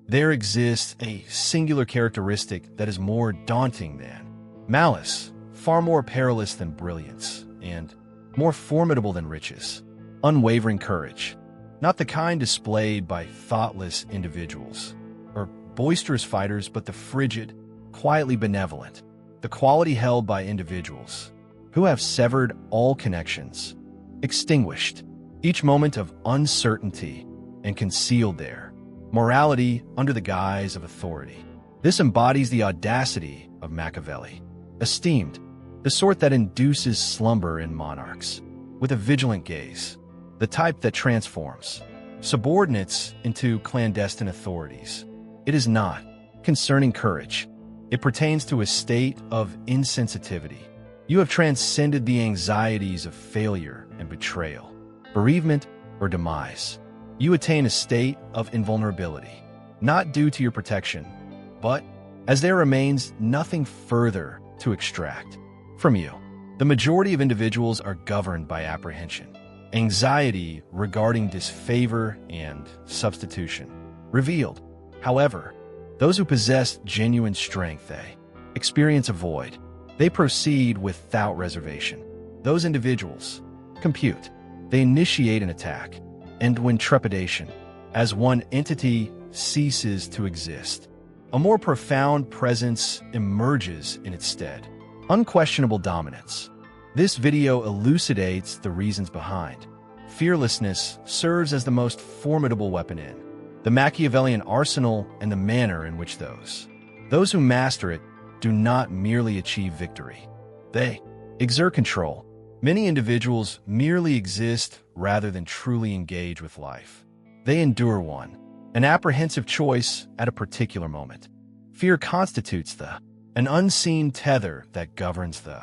there exists a singular characteristic that is more daunting than malice, far more perilous than brilliance, and more formidable than riches: unwavering courage. Not the kind displayed by thoughtless individuals or boisterous fighters, but the frigid, quietly benevolent, the quality held by individuals who have severed all connections, extinguished each moment of uncertainty, and concealed their morality under the guise of authority. This embodies the audacity of Machiavelli, esteemed the sort that induces slumber in monarchs with a vigilant gaze, the type that transforms subordinates into clandestine authorities. It is not concerning courage. It pertains to a state of insensitivity. You have transcended the anxieties of failure and betrayal, bereavement or demise. You attain a state of invulnerability, not due to your protection, but as there remains nothing further to extract from you. The majority of individuals are governed by apprehension, anxiety regarding disfavor and substitution. Revealed, however, those who possess genuine strength, they experience a void. They proceed without reservation. Those individuals compute. They initiate an attack. And when trepidation, as one entity, ceases to exist, a more profound presence emerges in its stead. Unquestionable dominance. This video elucidates the reasons behind. Fearlessness serves as the most formidable weapon in the Machiavellian arsenal, and the manner in which those who master it do not merely achieve victory. They exert control. Many individuals merely exist rather than truly engage with life. They endure an apprehensive choice at a particular moment. Fear constitutes an unseen tether that governs the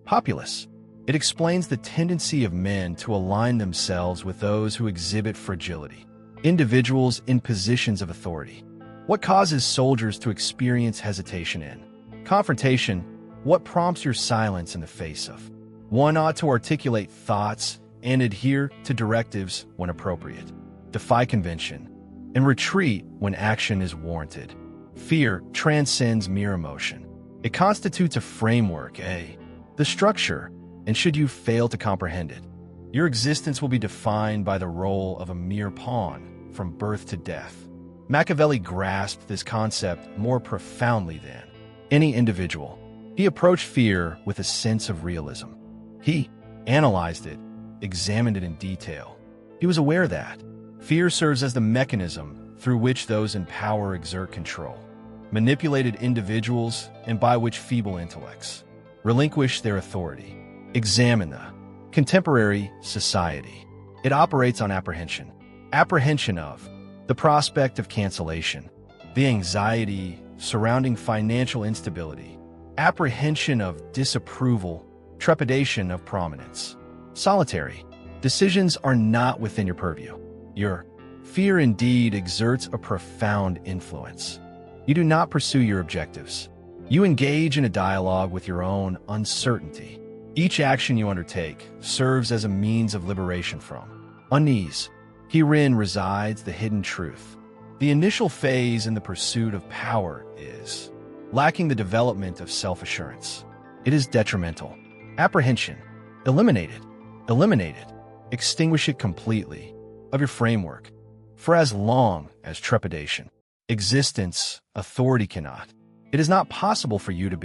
populace. It explains the tendency of men to align themselves with those who exhibit fragility, individuals in positions of authority. What causes soldiers to experience hesitation in confrontation? What prompts your silence in the face of one ought to articulate thoughts and adhere to directives when appropriate, defy convention, and retreat when action is warranted. Fear transcends mere emotion. It constitutes a framework, the structure, and should you fail to comprehend it, your existence will be defined by the role of a mere pawn from birth to death. Machiavelli grasped this concept more profoundly than any individual. He approached fear with a sense of realism. He analyzed it, examined it in detail. He was aware that fear serves as the mechanism through which those in power exert control, manipulated individuals, and by which feeble intellects relinquish their authority. Examine the contemporary society. It operates on apprehension. Apprehension of the prospect of cancellation, the anxiety surrounding financial instability, apprehension of disapproval, trepidation of prominence. Solitary. Decisions are not within your purview. Your fear indeed exerts a profound influence. You do not pursue your objectives. You engage in a dialogue with your own uncertainty. Each action you undertake serves as a means of liberation from unease. Herein resides the hidden truth. The initial phase in the pursuit of power is lacking the development of self-assurance. It is detrimental. Apprehension. Eliminate it. Eliminate it. Extinguish it completely of your framework. For as long as trepidation, existence, authority cannot, it is not possible for you to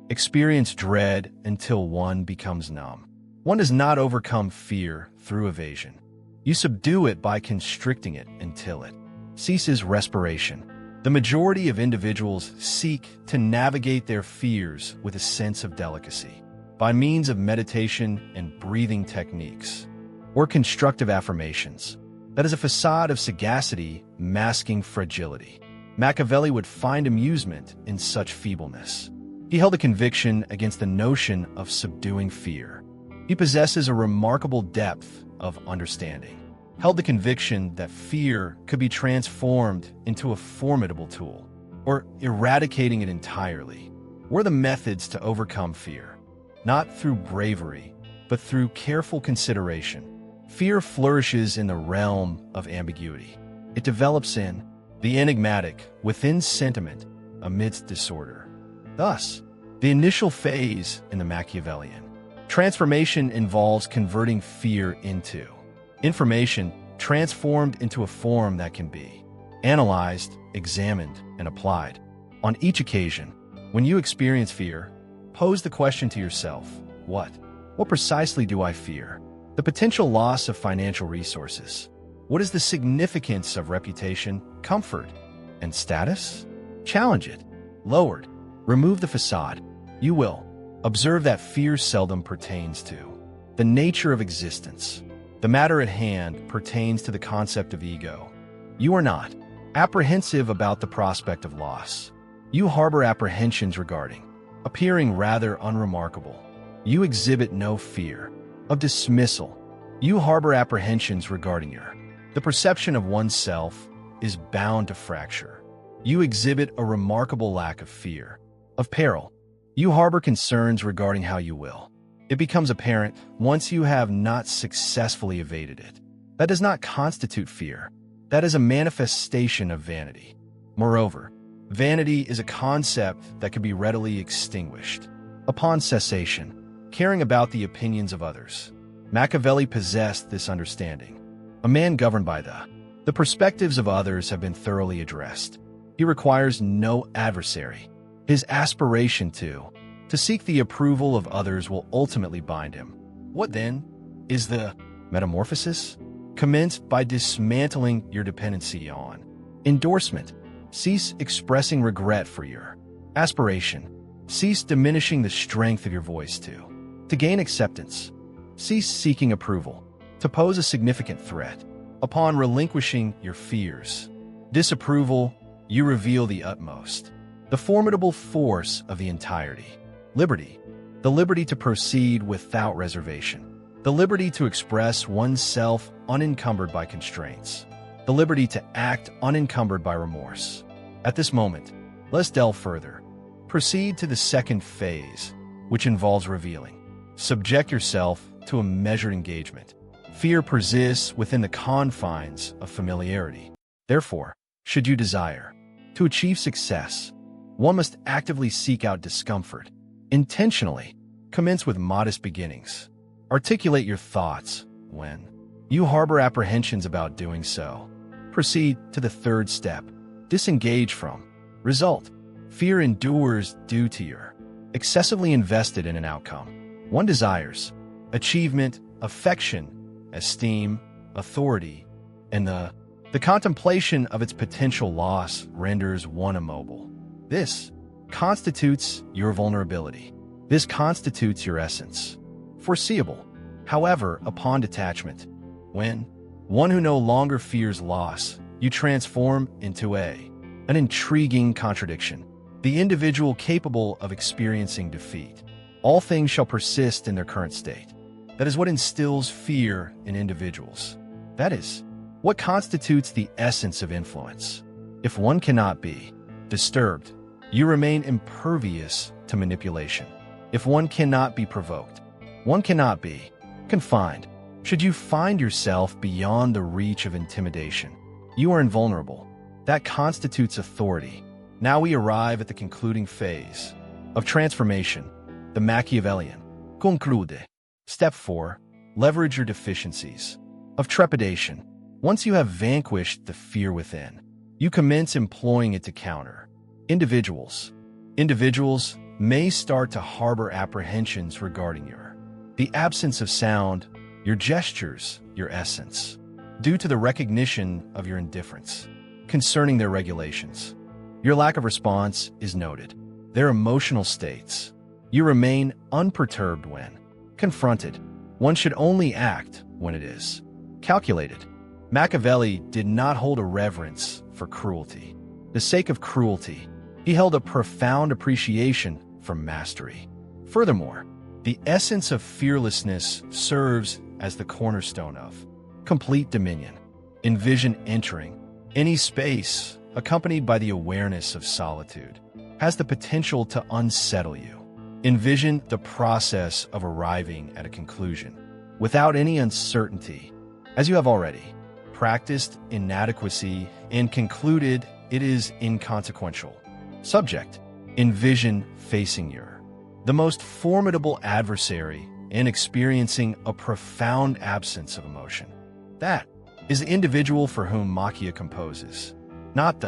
experience dread until one becomes numb. One does not overcome fear through evasion. You subdue it by constricting it until it ceases respiration. The majority of individuals seek to navigate their fears with a sense of delicacy by means of meditation and breathing techniques, or constructive affirmations. That is a facade of sagacity masking fragility. Machiavelli would find amusement in such feebleness. He held a conviction against the notion of subduing fear. He possesses a remarkable depth of understanding. Held the conviction that fear could be transformed into a formidable tool, or eradicating it entirely, were the methods to overcome fear. Not through bravery, but through careful consideration. Fear flourishes in the realm of ambiguity. It develops in the enigmatic, within sentiment, amidst disorder. Thus, the initial phase in the Machiavellian transformation involves converting fear into information transformed into a form that can be analyzed, examined, and applied. On each occasion, when you experience fear, pose the question to yourself, what? What precisely do I fear? The potential loss of financial resources. What is the significance of reputation, comfort, and status? Challenge it. Lowered. Remove the facade. You will observe that fear seldom pertains to the nature of existence. The matter at hand pertains to the concept of ego. You are not apprehensive about the prospect of loss. You harbor apprehensions regarding appearing rather unremarkable. You exhibit no fear of dismissal. You harbor apprehensions regarding the perception of oneself is bound to fracture. You exhibit a remarkable lack of fear of peril. You harbor concerns regarding how you will. It becomes apparent once you have not successfully evaded it. That does not constitute fear. That is a manifestation of vanity. Moreover, vanity is a concept that can be readily extinguished upon cessation, caring about the opinions of others. Machiavelli possessed this understanding. A man governed by the perspectives of others have been thoroughly addressed. He requires no adversary. His aspiration to seek the approval of others will ultimately bind him. What then is the metamorphosis? Commence by dismantling your dependency on endorsement. Cease expressing regret for your aspiration. Cease diminishing the strength of your voice to gain acceptance. Cease seeking approval to pose a significant threat. Upon relinquishing your fears, disapproval, you reveal the utmost, the formidable force of the entirety. Liberty, the liberty to proceed without reservation, the liberty to express oneself unencumbered by constraints, the liberty to act unencumbered by remorse. At this moment, let's delve further. Proceed to the second phase, which involves revealing. Subject yourself to a measured engagement. Fear persists within the confines of familiarity. Therefore, should you desire to achieve success, one must actively seek out discomfort. Intentionally, commence with modest beginnings. Articulate your thoughts when you harbor apprehensions about doing so. Proceed to the third step. Disengage from. Result. Fear endures due to your excessively invested in an outcome. One desires achievement, affection, esteem, authority, and the contemplation of its potential loss renders one immobile. This constitutes your vulnerability. This constitutes your essence. Foreseeable, however, upon detachment, when one who no longer fears loss, you transform into an intriguing contradiction. The individual capable of experiencing defeat. All things shall persist in their current state. That is what instills fear in individuals. That is what constitutes the essence of influence. If one cannot be disturbed, you remain impervious to manipulation. If one cannot be provoked, one cannot be confined. Should you find yourself beyond the reach of intimidation, you are invulnerable. That constitutes authority. Now we arrive at the concluding phase of transformation, the Machiavellian. Conclude. Step 4. Leverage your deficiencies of trepidation. Once you have vanquished the fear within, you commence employing it to counter. Individuals may start to harbor apprehensions regarding the absence of sound, your gestures, your essence, due to the recognition of your indifference concerning their regulations. Your lack of response is noted. Their emotional states. You remain unperturbed when confronted. One should only act when it is calculated. Machiavelli did not hold a reverence for cruelty. The sake of cruelty, he held a profound appreciation for mastery. Furthermore, the essence of fearlessness serves as the cornerstone of complete dominion. Envision entering any space accompanied by the awareness of solitude has the potential to unsettle you. Envision the process of arriving at a conclusion without any uncertainty, as you have already practiced inadequacy and concluded it is inconsequential. Subject: envision facing the most formidable adversary and experiencing a profound absence of emotion. That is the individual for whom Machiavelli composes, not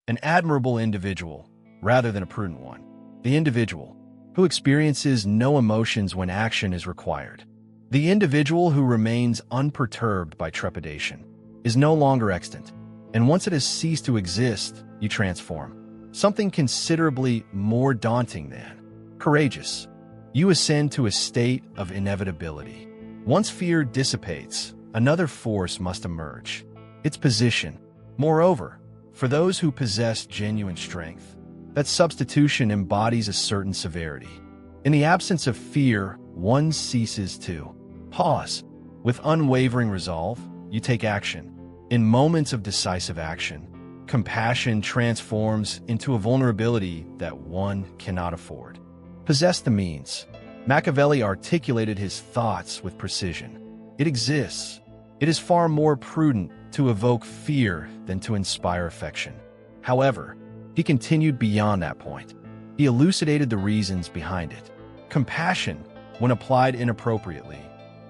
an admirable individual, rather than a prudent one. The individual who experiences no emotions when action is required. The individual who remains unperturbed by trepidation is no longer extant, and once it has ceased to exist, you transform. Something considerably more daunting than courageous. You ascend to a state of inevitability. Once fear dissipates, another force must emerge. Its position. Moreover, for those who possess genuine strength, that substitution embodies a certain severity. In the absence of fear, one ceases to pause. With unwavering resolve, you take action. In moments of decisive action, compassion transforms into a vulnerability that one cannot afford. Possess the means. Machiavelli articulated his thoughts with precision. It exists. It is far more prudent to evoke fear than to inspire affection. However, he continued beyond that point. He elucidated the reasons behind it. Compassion, when applied inappropriately,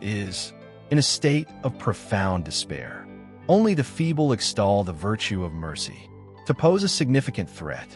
is in a state of profound despair. Only the feeble extol the virtue of mercy. To pose a significant threat,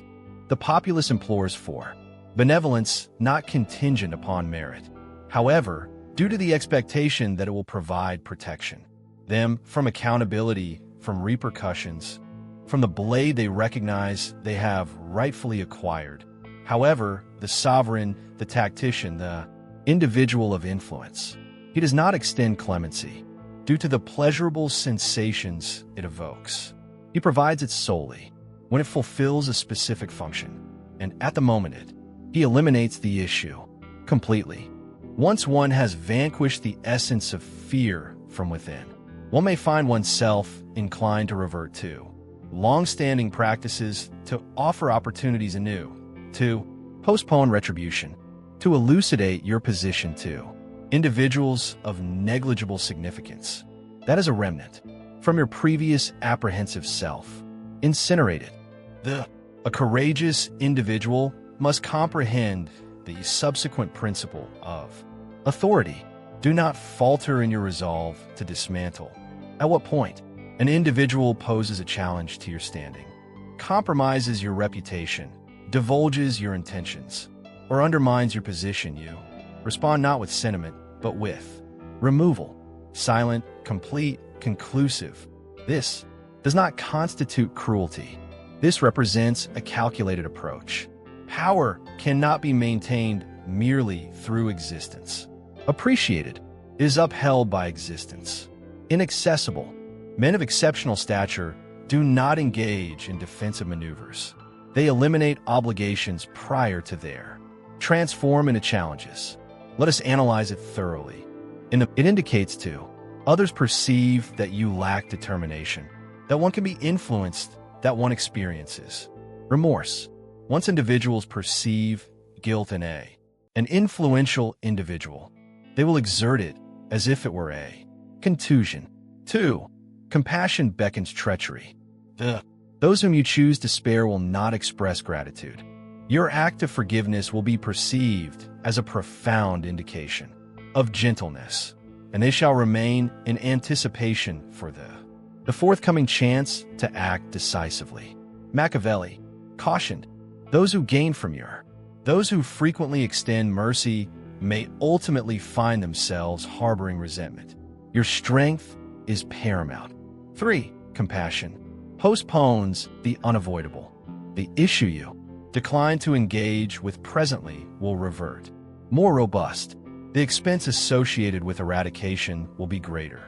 the populace implores for benevolence not contingent upon merit. However, due to the expectation that it will provide protection, them from accountability, from repercussions, from the blade they recognize they have rightfully acquired. However, the sovereign, the tactician, the individual of influence, he does not extend clemency due to the pleasurable sensations it evokes. He provides it solely when it fulfills a specific function, and at the moment he eliminates the issue completely. Once one has vanquished the essence of fear from within, one may find oneself inclined to revert to long-standing practices, to offer opportunities anew, to postpone retribution, to elucidate your position to individuals of negligible significance. That is a remnant from your previous apprehensive self. Incinerated. A courageous individual must comprehend the subsequent principle of authority. Do not falter in your resolve to dismantle. At what point an individual poses a challenge to your standing, compromises your reputation, divulges your intentions, or undermines your position, you respond not with sentiment, but with removal. Silent, complete, conclusive. This does not constitute cruelty. This represents a calculated approach. Power cannot be maintained merely through existence. Appreciated is upheld by existence. Inaccessible. Men of exceptional stature do not engage in defensive maneuvers. They eliminate obligations prior to their transform into challenges. Let us analyze it thoroughly. It indicates to others perceive that you lack determination, that one can be influenced, that one experiences remorse. Once individuals perceive guilt in an influential individual, they will exert it as if it were a contusion. 2. Compassion beckons treachery. Those whom you choose to spare will not express gratitude. Your act of forgiveness will be perceived as a profound indication of gentleness, and they shall remain in anticipation for the forthcoming chance to act decisively. Machiavelli cautioned, those who gain from those who frequently extend mercy may ultimately find themselves harboring resentment. Your strength is paramount. 3. Compassion postpones the unavoidable. The issue you decline to engage with presently will revert. More robust. The expense associated with eradication will be greater.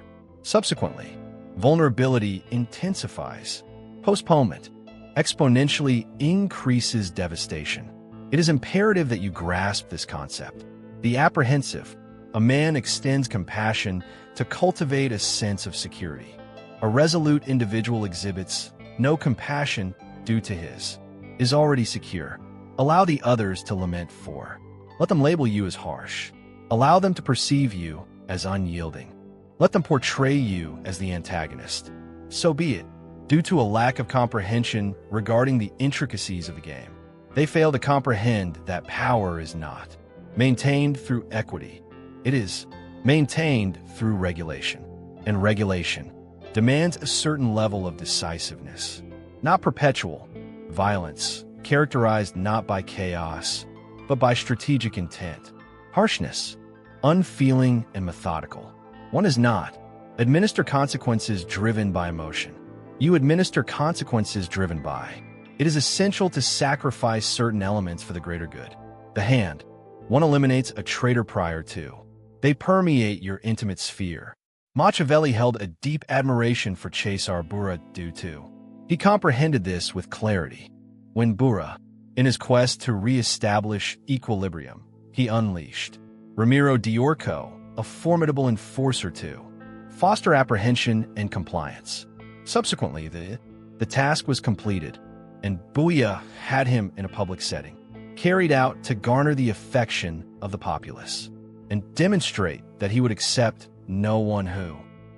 Subsequently, vulnerability intensifies. Postponement exponentially increases devastation. It is imperative that you grasp this concept. The apprehensive. A man extends compassion to cultivate a sense of security. A resolute individual exhibits no compassion due to his is already secure. Allow the others to lament for. Let them label you as harsh. Allow them to perceive you as unyielding. Let them portray you as the antagonist. So be it. Due to a lack of comprehension regarding the intricacies of the game, they fail to comprehend that power is not maintained through equity. It is maintained through regulation. And regulation demands a certain level of decisiveness, not perpetual violence, characterized not by chaos, but by strategic intent. Harshness, unfeeling and methodical. One is not. Administer consequences driven by emotion. You administer consequences driven by. It is essential to sacrifice certain elements for the greater good. The hand. One eliminates a traitor prior to. They permeate your intimate sphere. Machiavelli held a deep admiration for Cesare Borgia due to. He comprehended this with clarity. When Borgia, in his quest to re-establish equilibrium, he unleashed Ramiro d'Orco, a formidable enforcer to foster apprehension and compliance. Subsequently, the task was completed, and Borgia had him in a public setting, carried out to garner the affection of the populace, and demonstrate that he would accept no one who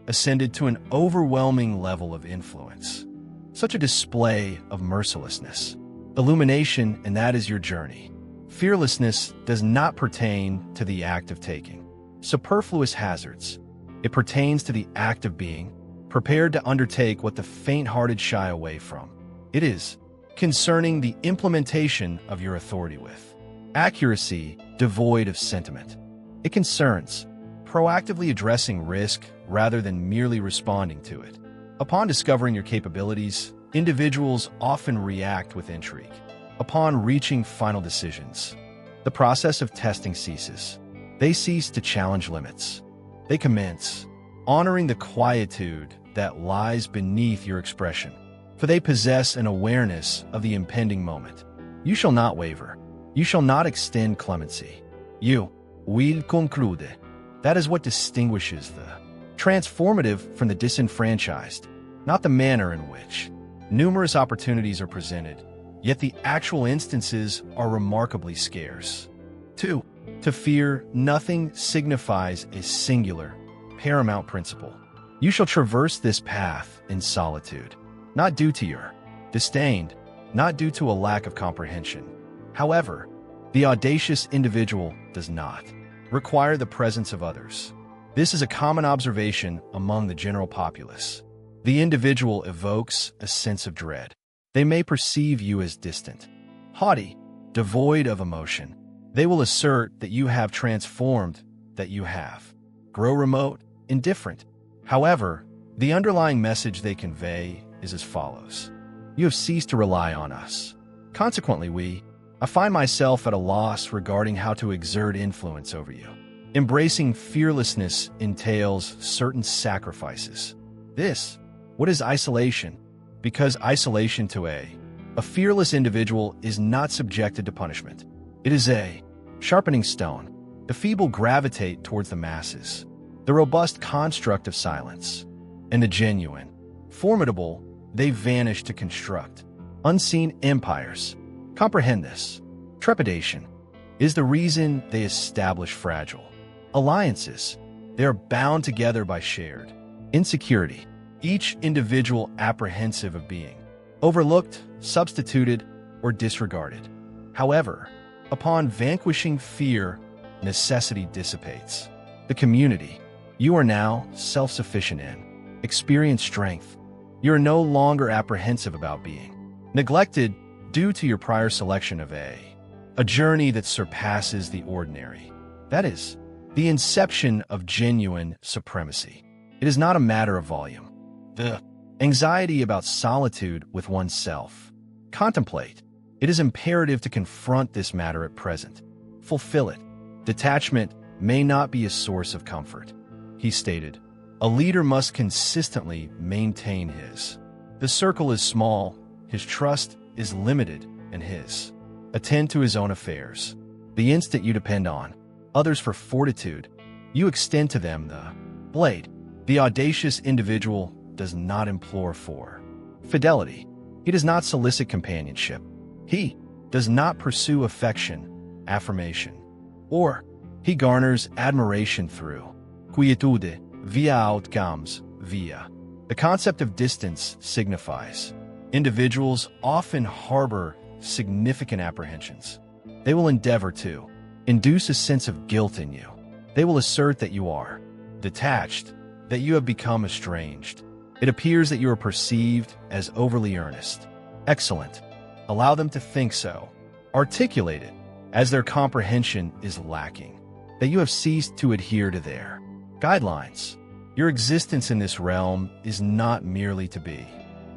ascended to an overwhelming level of influence. Such a display of mercilessness. Illumination, and that is your journey. Fearlessness does not pertain to the act of taking superfluous hazards. It pertains to the act of being prepared to undertake what the faint-hearted shy away from. It is concerning the implementation of your authority with accuracy devoid of sentiment. It concerns proactively addressing risk rather than merely responding to it. Upon discovering your capabilities, individuals often react with intrigue. Upon reaching final decisions, the process of testing ceases. They cease to challenge limits. They commence honoring the quietude that lies beneath your expression, for they possess an awareness of the impending moment. You shall not waver. You shall not extend clemency. You wield conclude. That is what distinguishes the transformative from the disenfranchised, not the manner in which numerous opportunities are presented, yet the actual instances are remarkably scarce. 2. To fear nothing signifies a singular, paramount principle. You shall traverse this path in solitude, not due to your disdain, not due to a lack of comprehension. However, the audacious individual does not require the presence of others. This is a common observation among the general populace. The individual evokes a sense of dread. They may perceive you as distant, haughty, devoid of emotion. They will assert that you have transformed, that you have grow remote, indifferent. However, the underlying message they convey is as follows. You have ceased to rely on us. Consequently, I find myself at a loss regarding how to exert influence over you. Embracing fearlessness entails certain sacrifices. What is isolation? Because isolation to a fearless individual is not subjected to punishment. It is a sharpening stone. The feeble gravitate towards the masses, the robust construct of silence, and the genuine, formidable, they vanish to construct unseen empires. Comprehend this. Trepidation is the reason they establish fragile alliances. They are bound together by shared insecurity, each individual apprehensive of being overlooked, substituted, or disregarded. However, upon vanquishing fear, necessity dissipates. The community, you are now self-sufficient in, experience strength. You are no longer apprehensive about being neglected due to your prior selection of a journey that surpasses the ordinary. That is, the inception of genuine supremacy. It is not a matter of volume. The anxiety about solitude with oneself. Contemplate. It is imperative to confront this matter at present. Fulfill it. Detachment may not be a source of comfort. He stated, a leader must consistently maintain his. The circle is small, his trust is limited, and his attend to his own affairs. The instant you depend on others for fortitude, you extend to them the blade. The audacious individual does not implore for fidelity. He does not solicit companionship. He does not pursue affection, affirmation, or he garners admiration through quietude, via outcomes, via The concept of distance signifies individuals often harbor significant apprehensions. They will endeavor to induce a sense of guilt in you. They will assert that you are detached, that you have become estranged. It appears that you are perceived as overly earnest. Excellent. Allow them to think so. Articulate it as their comprehension is lacking, that you have ceased to adhere to their guidelines. Your existence in this realm is not merely to be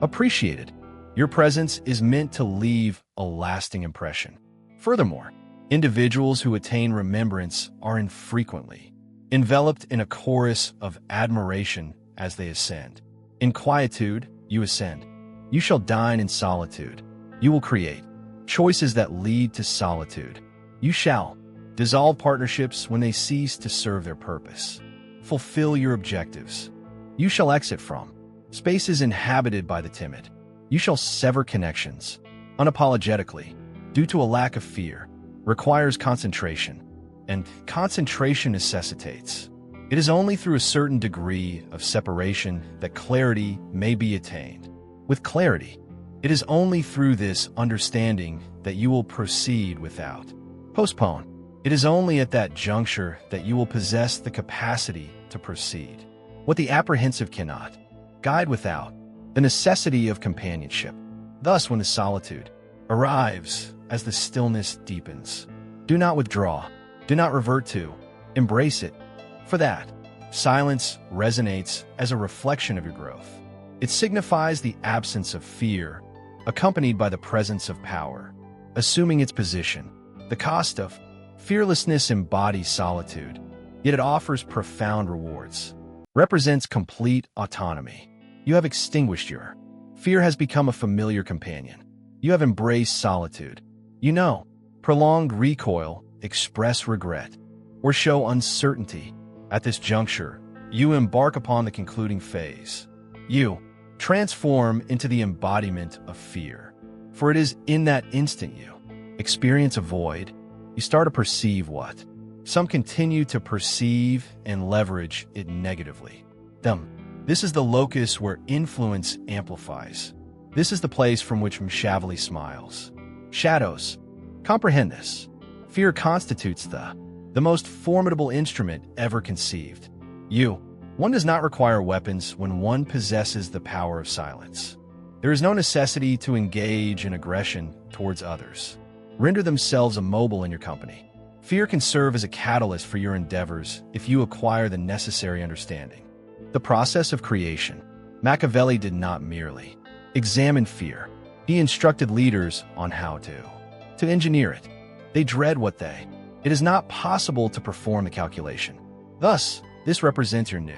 appreciated. Your presence is meant to leave a lasting impression. Furthermore, individuals who attain remembrance are infrequently enveloped in a chorus of admiration as they ascend. In quietude, you ascend. You shall dine in solitude. You will create choices that lead to solitude. You shall dissolve partnerships when they cease to serve their purpose. Fulfill your objectives. You shall exit from spaces inhabited by the timid. You shall sever connections unapologetically due to a lack of fear. Requires concentration, and concentration necessitates. It is only through a certain degree of separation that clarity may be attained. With clarity, it is only through this understanding that you will proceed without postpone. It is only at that juncture that you will possess the capacity to proceed. What the apprehensive cannot guide without the necessity of companionship. Thus, when the solitude arrives, as the stillness deepens, do not withdraw, do not revert to, embrace it. For that, silence resonates as a reflection of your growth. It signifies the absence of fear, accompanied by the presence of power, assuming its position. The cost of fearlessness embodies solitude, yet it offers profound rewards. Represents complete autonomy. You have extinguished your fear has become a familiar companion. You have embraced solitude. You know, prolonged recoil, express regret, or show uncertainty. At this juncture, you embark upon the concluding phase. You transform into the embodiment of fear. For it is in that instant you experience a void. You start to perceive what some continue to perceive and leverage it negatively. This is the locus where influence amplifies. This is the place from which Machiavelli smiles. Shadows. Comprehend this. Fear constitutes the most formidable instrument ever conceived. One does not require weapons when one possesses the power of silence. There is no necessity to engage in aggression towards others. Render themselves immobile in your company. Fear can serve as a catalyst for your endeavors if you acquire the necessary understanding. The process of creation. Machiavelli did not merely examine fear. He instructed leaders on how to engineer it. They dread what it is not possible to perform the calculation. Thus, this represents your new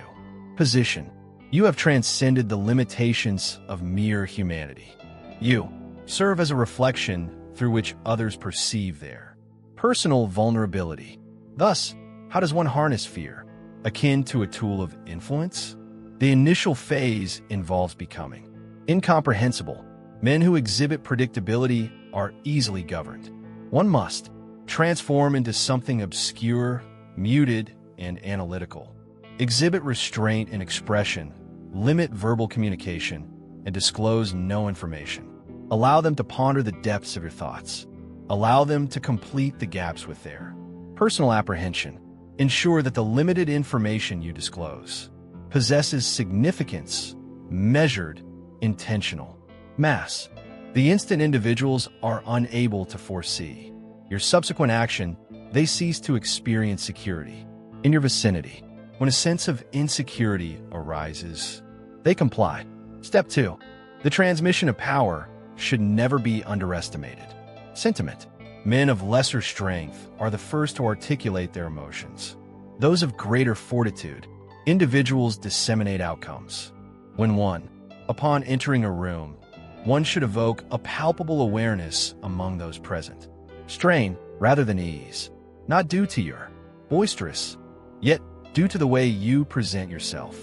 position. You have transcended the limitations of mere humanity. You serve as a reflection through which others perceive their personal vulnerability. Thus, how does one harness fear? Akin to a tool of influence? The initial phase involves becoming incomprehensible. Men who exhibit predictability are easily governed. One must transform into something obscure, muted, and analytical. Exhibit restraint in expression, limit verbal communication, and disclose no information. Allow them to ponder the depths of your thoughts. Allow them to complete the gaps with their personal apprehension. Ensure that the limited information you disclose possesses significance, measured, intentional mass. The instant individuals are unable to foresee your subsequent action, they cease to experience security in your vicinity. When a sense of insecurity arises, they comply. Step 2. The transmission of power should never be underestimated. Sentiment. Men of lesser strength are the first to articulate their emotions. Those of greater fortitude, individuals disseminate outcomes. Upon entering a room, one should evoke a palpable awareness among those present. Strain rather than ease, not due to your boisterous, yet due to the way you present yourself.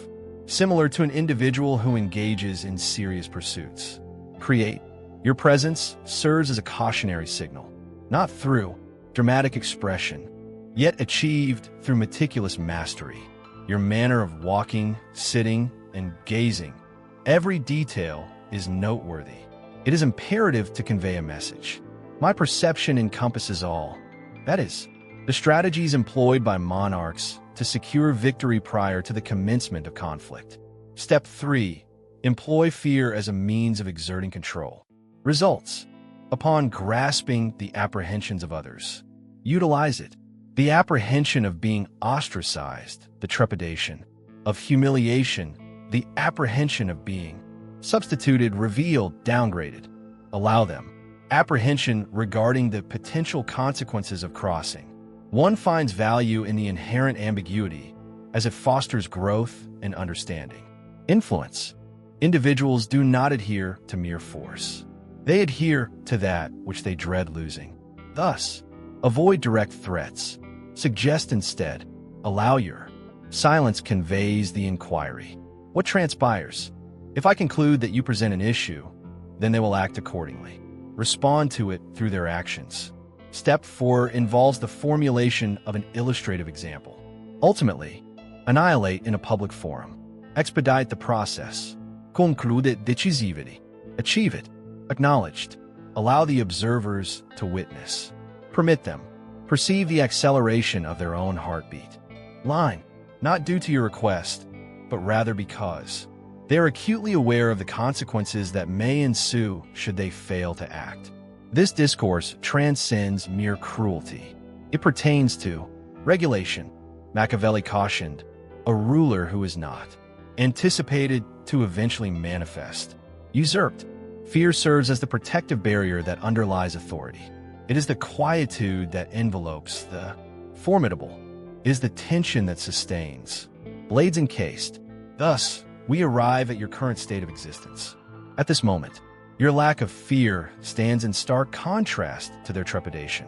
Similar to an individual who engages in serious pursuits. Create. Your presence serves as a cautionary signal, not through dramatic expression, yet achieved through meticulous mastery. Your manner of walking, sitting, and gazing Every detail is noteworthy. It is imperative to convey a message. My perception encompasses all. That is, the strategies employed by monarchs to secure victory prior to the commencement of conflict. Step 3. Employ fear as a means of exerting control. Results. Upon grasping the apprehensions of others, utilize it. The apprehension of being ostracized, the trepidation of humiliation, the apprehension of being substituted, revealed, downgraded. Allow them. Apprehension regarding the potential consequences of crossing. One finds value in the inherent ambiguity as it fosters growth and understanding. Influence. Individuals do not adhere to mere force. They adhere to that which they dread losing. Thus, avoid direct threats. Suggest instead. Allow your silence conveys the inquiry. What transpires? If I conclude that you present an issue, then they will act accordingly. Respond to it through their actions. Step 4 involves the formulation of an illustrative example. Ultimately, annihilate in a public forum. Expedite the process. Conclude decisively. Achieve it. Acknowledged. Allow the observers to witness. Permit them. Perceive the acceleration of their own heartbeat. Line. Not due to your request, but rather because they are acutely aware of the consequences that may ensue should they fail to act. This discourse transcends mere cruelty. It pertains to regulation. Machiavelli cautioned, a ruler who is not anticipated to eventually manifest. Usurped. Fear serves as the protective barrier that underlies authority. It is the quietude that envelopes the formidable. It is the tension that sustains. Blades encased. Thus, we arrive at your current state of existence. At this moment, your lack of fear stands in stark contrast to their trepidation.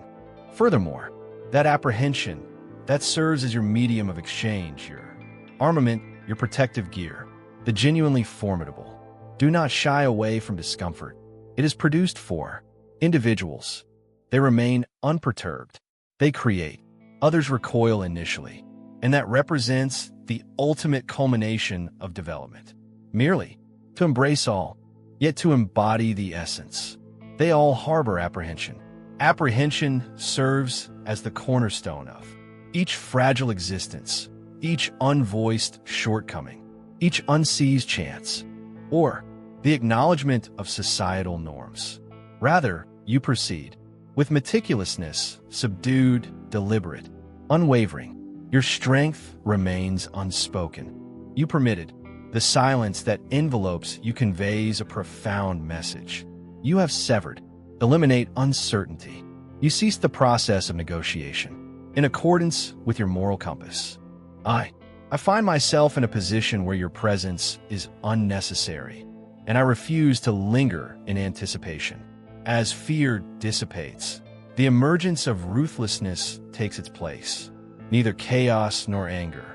Furthermore, that apprehension, that serves as your medium of exchange, your armament, your protective gear, the genuinely formidable. Do not shy away from discomfort. It is produced for individuals. They remain unperturbed. They create. Others recoil initially, and that represents the ultimate culmination of development. Merely to embrace all, yet to embody the essence. They all harbor apprehension. Apprehension serves as the cornerstone of each fragile existence, each unvoiced shortcoming, each unseized chance, or the acknowledgement of societal norms. Rather, you proceed with meticulousness, subdued, deliberate, unwavering. Your strength remains unspoken. You permitted. The silence that envelopes you conveys a profound message. You have severed. Eliminate uncertainty. You cease the process of negotiation. In accordance with your moral compass. I find myself in a position where your presence is unnecessary, and I refuse to linger in anticipation. As fear dissipates, the emergence of ruthlessness takes its place. Neither chaos nor anger,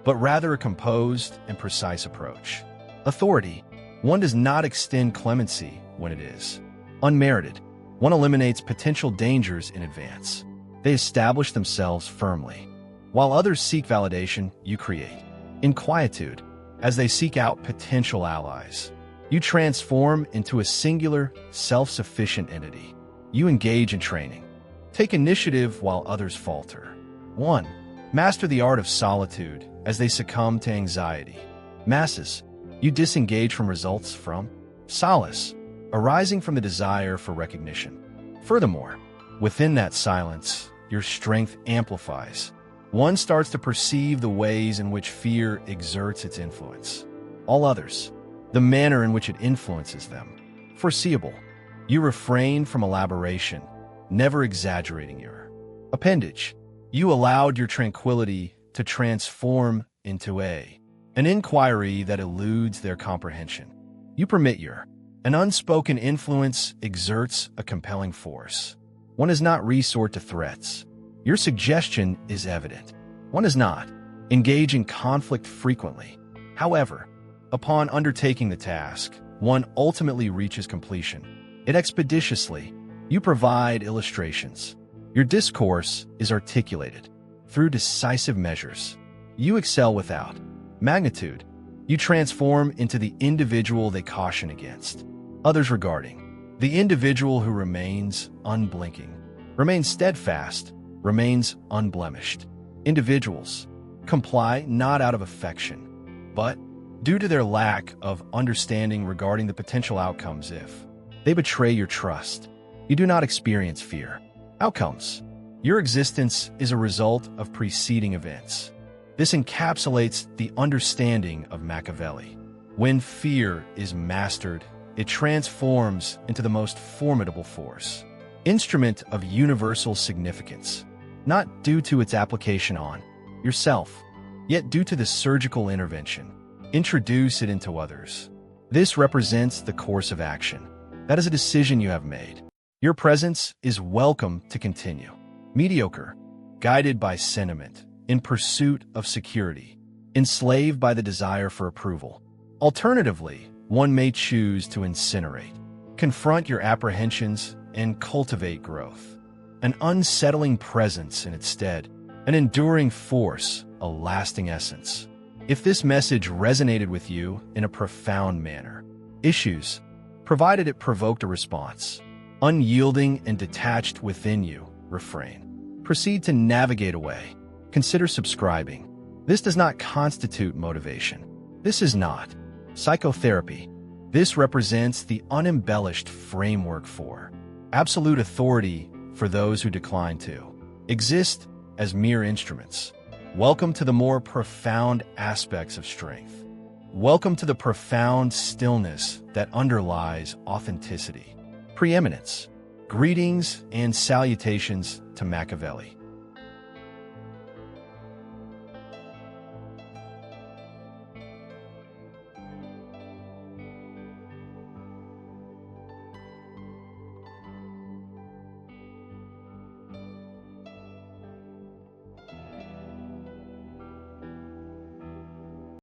but rather a composed and precise approach. Authority. One does not extend clemency when it is unmerited. One eliminates potential dangers in advance. They establish themselves firmly. While others seek validation, you create. In quietude, as they seek out potential allies, you transform into a singular, self-sufficient entity. You engage in training. Take initiative while others falter. 1. Master the art of solitude as they succumb to anxiety. Masses. You disengage from results from solace, arising from the desire for recognition. Furthermore, within that silence, your strength amplifies. One starts to perceive the ways in which fear exerts its influence. All others, the manner in which it influences them. Foreseeable. You refrain from elaboration, never exaggerating your appendage. You allowed your tranquility to transform into an inquiry that eludes their comprehension. You permit an unspoken influence exerts a compelling force. One does not resort to threats. Your suggestion is evident. One does not engage in conflict frequently. However, upon undertaking the task, one ultimately reaches completion. It expeditiously. You provide illustrations. Your discourse is articulated through decisive measures. You excel without magnitude. You transform into the individual they caution against. Others regarding. The individual who remains unblinking, remains steadfast, remains unblemished. Individuals comply not out of affection, but due to their lack of understanding regarding the potential outcomes. If they betray your trust, you do not experience fear. Outcomes. Your existence is a result of preceding events. This encapsulates the understanding of Machiavelli. When fear is mastered, it transforms into the most formidable force. Instrument of universal significance, not due to its application on yourself, yet due to the surgical intervention. Introduce it into others. This represents the course of action. That is a decision you have made. Your presence is welcome to continue. Mediocre, guided by sentiment, in pursuit of security, enslaved by the desire for approval. Alternatively, one may choose to incinerate, confront your apprehensions, and cultivate growth. An unsettling presence in its stead, an enduring force, a lasting essence. If this message resonated with you in a profound manner, issues, provided it provoked a response, unyielding and detached within you, refrain. Proceed to navigate away. Consider subscribing. This does not constitute motivation. This is not psychotherapy. This represents the unembellished framework for absolute authority for those who decline to exist as mere instruments. Welcome to the more profound aspects of strength. Welcome to the profound stillness that underlies authenticity. Preeminence. Greetings and salutations to Machiavelli.